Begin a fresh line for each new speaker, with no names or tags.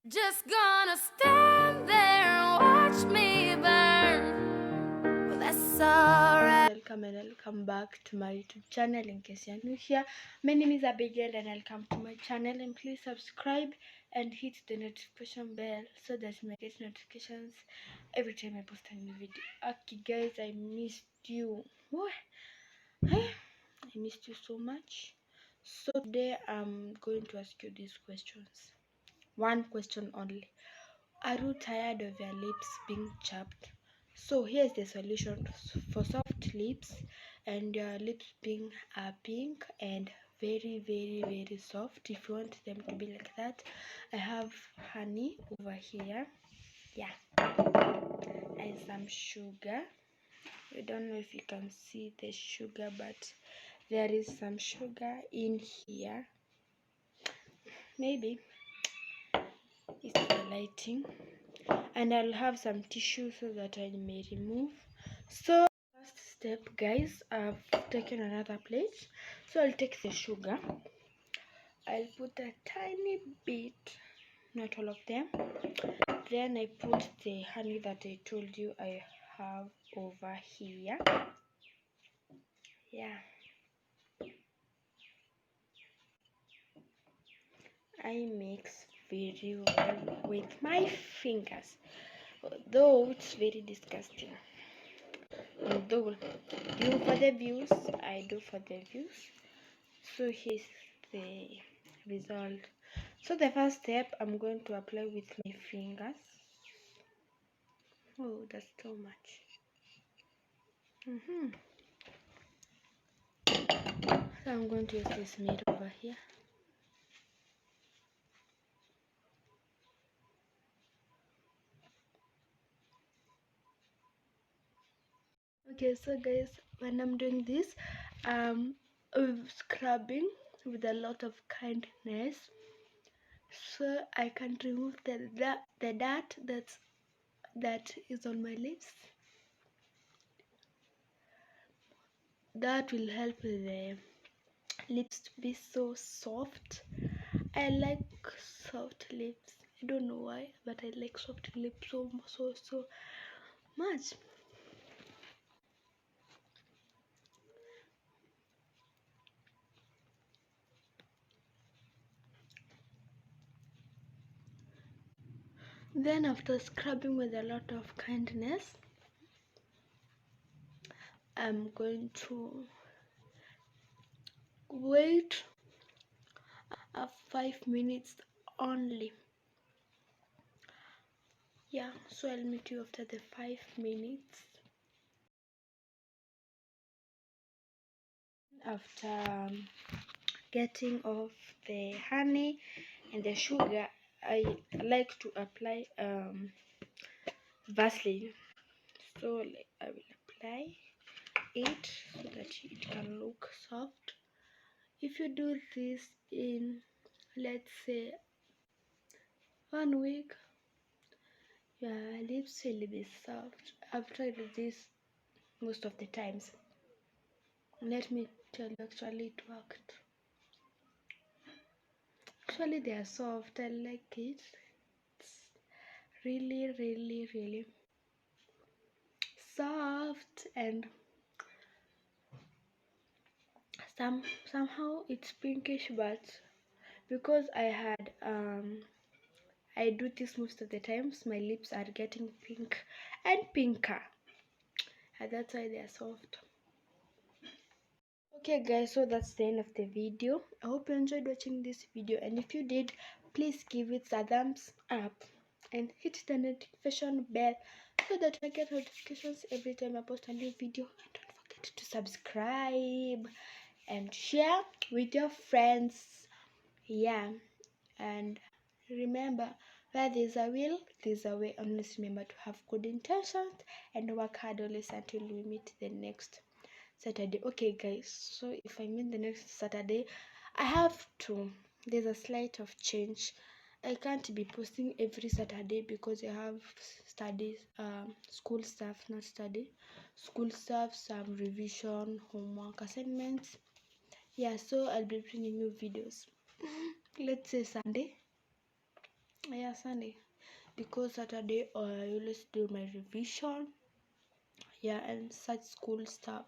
Just gonna stand there and watch me burn. Well, that's alright.
Welcome back to my YouTube channel. In case you're new here, my name is Abigail and welcome to my channel, and please subscribe and hit the notification bell so that you may get notifications every time I post a new video. Okay guys, I missed you. I missed you so much. So today I'm going to ask you these questions. One question only. Are you tired of your lips being chapped? So here's the solution for soft lips and your lips being pink and very soft. If you want them to be like that, I have honey over here. Yeah, and some sugar. I don't know if you can see the sugar, but there is some sugar in here. Maybe it's the lighting. And I'll have some tissue so that I may remove. So first step guys, I've taken another plate, so I'll take the sugar. I'll put a tiny bit, not all of them. Then I put the honey that I told you I have over here. Yeah, I mix very well with my fingers, though it's very disgusting. Although you for the views, I do for the views. So here's the result. So the first step, I'm going to apply with my fingers. Oh, that's too much. So I'm going to use this mirror over here. Okay, so guys, when I'm doing this, I'm scrubbing with a lot of kindness, so I can remove the dirt that is on my lips. That will help the lips to be so soft. I like soft lips. I don't know why, but I like soft lips so much. Then after scrubbing with a lot of kindness, I'm going to wait 5 minutes only. Yeah, so I'll meet you after the 5 minutes. After getting off the honey and the sugar, I like to apply Vaseline. So I will apply it so that it can look soft. If you do this in, let's say, 1 week, your lips will be soft. I've tried this most of the times. Let me tell you, actually it worked. Actually they are soft. I like it. It's really soft, and somehow it's pinkish, but because I do this most of the times, my lips are getting pink and pinker, and that's why they are soft. Okay guys, so that's the end of the video. I hope you enjoyed watching this video, and if you did, please give it a thumbs up and hit the notification bell so that I get notifications every time I post a new video. And don't forget to subscribe and share with your friends. Yeah, and remember, where there's a will, there's a way. Always remember to have good intentions and work hard always until we meet the next Saturday. Okay guys, so if I meet the next Saturday, I have to, there's a slight of change. I can't be posting every Saturday because I have studies, school stuff, not study, school stuff, some revision, homework, assignments. Yeah, so I'll be bringing you videos let's say Sunday. Yeah. yeah, Sunday, because Saturday I always do my revision, yeah, and such school stuff.